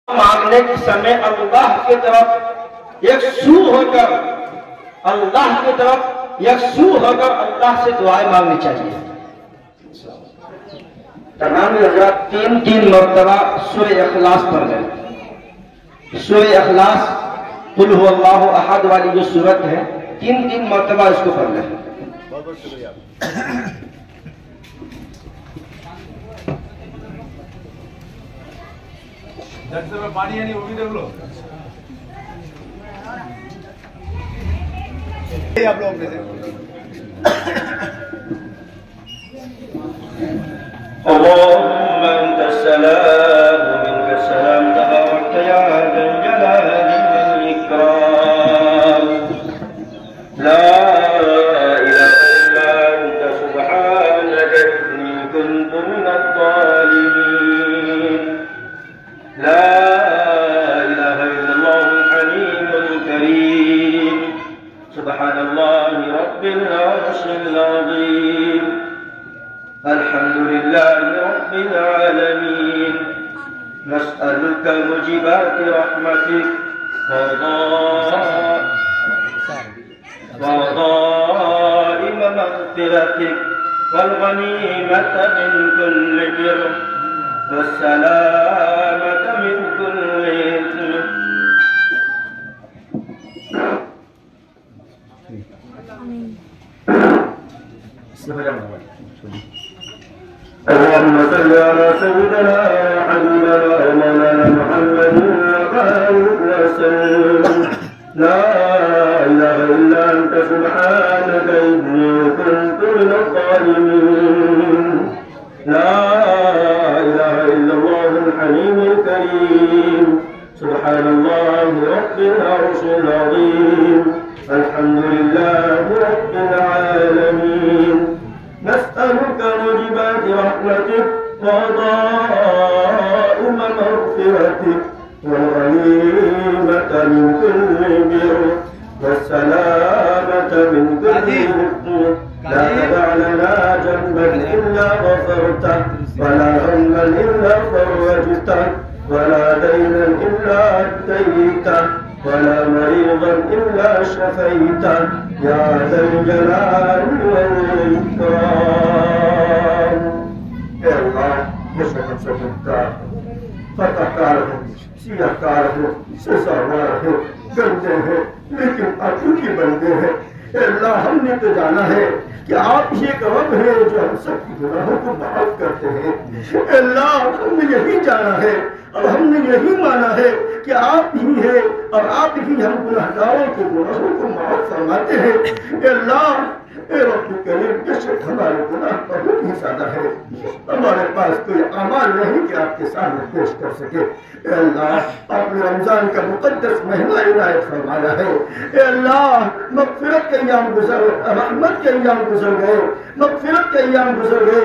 مانگنے کے سمے اللہ کی طرف یکسو ہو کر اللہ سے دعائیں مانگنی چاہیے۔ تمام حضرات تین مرتبہ سورہ اخلاص پڑھ لیں۔ سورہ اخلاص قل هو اللہ احد والی جو سورت ہے، تین مرتبہ اس کو پڑھ لیں۔ بہت بہت شکریہ۔ ڈاکٹر صاحب پانی ہے نہیں، وہ بھی دیکھ لو آپ لوگ میں سے۔ اللهم انت السلام ومنك السلام تبارك يا ذا الجلال والاكرام لا اله الا انت سبحانك اني كنت من الظالمين لا اله الا الله الحليم الكريم سبحان الله رب العرش العظيم الحمد لله رب العالمين نسألك موجبات رحمتك وضائم مغفرتك والغنيمة من كل بر والسلامة من كل إثم اللهم صل على سيدنا وحبيبنا ومولانا محمد وآله وسلم لا إله إلا أنت سبحانك إني كنت من الظالمين لا إله إلا الله الحليم الكريم سبحان الله رب العرش العظيم الحمد لله رب العالمين نسألك موجبات رحمتك وضائم مغفرتك والغنيمة من كل بر والسلامة من كل إثم لا تدع لنا ذنبا إلا غفرته ولا هما إلا فرجته ولا دينا إلا أديته ولا مريضا إلا شفيته يا ذا الجلال والإكرام اے اللہ مشرق سے مختار فتح کار ہے، سیاہ کار ہے، سزاوار ہے، گندے ہیں لیکن آپ کی بندے ہیں۔ اے اللہ ہم نے تو جانا ہے کہ آپ ہی ایک رب ہے جو ہم سب کی گناہوں کو معاف کرتے ہیں۔ اے اللہ ہم نے یہی جانا ہے اور ہم نے یہی مانا ہے کہ آپ ہی ہیں اور آپ ہی ہم گناہگاروں کے گناہوں کو معاف فرماتے ہیں۔ اے اللہ اے رب کریم بے شک ہمارے گناہ بہت ہی زیادہ ہے، ہمارے پاس کوئی اعمال نہیں کہ آپ کے سامنے پیش کر سکے۔ اے اللہ آپ نے رمضان کا مقدس مہینہ عنایت فرمایا ہے۔ اے اللہ مغفرت کے ایام گزر رحمت کے ایام گزر گئے، مغفرت کے ایام گزر گئے،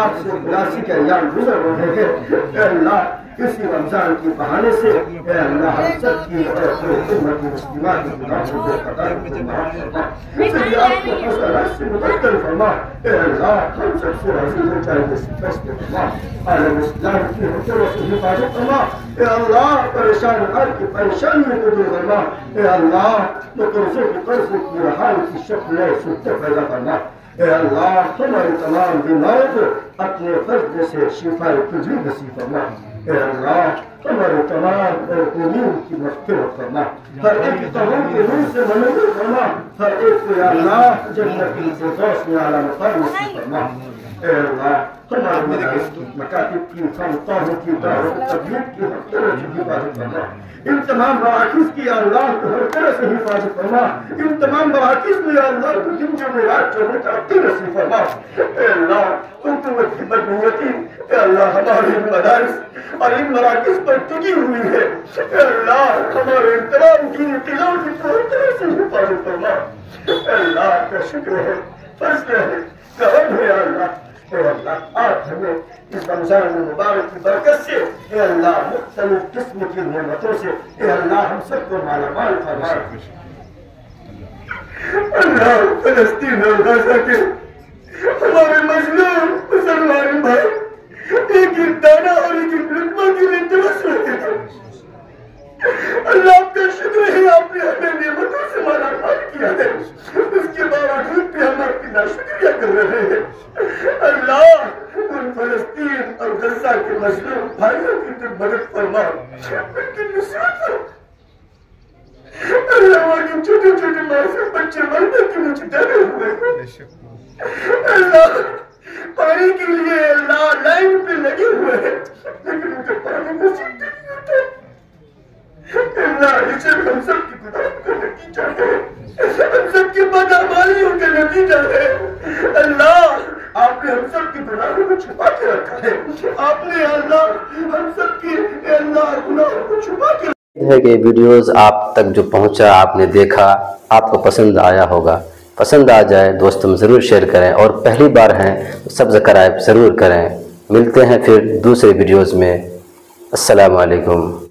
آپ سے خلاصی کے ایام گزر رہے ہیں۔ اے اللہ کسی رمضان کی بہانے سے اے اللہ ہم سب کی اور امت مسلمہ کی گناہوں کو خطا معاف فرما، پھر آپ کے مسئلہ سے مبدل فرما۔ اے اللہ ہم سب سے راضی ہو جائے گے فیصلے فرما، عالم اسلام کی حقوق سے حفاظت فرما۔ اے اللہ پریشان ہر کی پریشانیوں کو دور فرما۔ اے اللہ قرضے کی رہائی کی شکل سکتے پیدا کرنا۔ اے اللہ ہماری تمام بیماروں کو اپنے فضل سے شفا کلی نصیب فرما۔ اے اللہ ہمارے تمام قومیوں کی مغفرت فرما، ہر ایک قوم کے روح سے منور فرما، ہر ایک کو یا اللہ جنت الفردوس میں اعلیٰ مقام نصیب فرما۔ اے اللہ ہمارے مدارس کی مکاتب کی خانقاہوں کی دعوت تبلیغ کی ہر طرح کی حفاظت فرما۔ ان تمام مراکز کی یا اللہ کو ہر طرح سے حفاظت فرما، ان تمام مراکز میں یا اللہ کو جن جمعرات چلنے کا نصیب فرما۔ اے اللہ حکومت کی مجموعیتی اے اللہ ہمارے مدارس اور ان مراکز پر تجی ہوئی ہے۔ اے اللہ ہمارے تمام کی تلاوت کی پوری طرح سے حفاظت فرما۔ اے اللہ کا شکر ہے، فضل ہے، کرم ہے یا اللہ۔ اے اللہ آج ہمیں اس رمضان مبارک کی برکت سے اے اللہ مختلف قسم کی نعمتوں سے اے اللہ ہم سب کو مالا مال فرما۔ اللہ فلسطین اور غزہ کے ہمارے مظلوم مسلمان بھائی ایک دانا اور ایک لقمہ کے لیے ترس رہتے تھے۔ لیکن اللہ کے چھوٹے چھوٹے معصوم بچے مرنے کے مجھے ڈرے ہوئے ہیں اللہ پانی کے لیے اللہ لائن پہ لگے ہوئے ہیں لیکن مجھے پانی نصیب نہیں ہوتا اللہ اسے ہم سب کی گناہوں کا نتیجہ ہے ہم سب کی بدعمالیوں کا نتیجہ ہے اللہ آپ نے ہم سب کی گناہوں کو چھپا کے رکھا ہے آپ نے اللہ ہم سب کی اللہ گناہوں کو چھپا کے ہے کہ ویڈیوز آپ تک جو پہنچا آپ نے دیکھا آپ کو پسند آیا ہوگا پسند آ جائے دوستوں میں ضرور شیئر کریں اور پہلی بار ہیں سبسکرائب ضرور کریں ملتے ہیں پھر دوسرے ویڈیوز میں السلام علیکم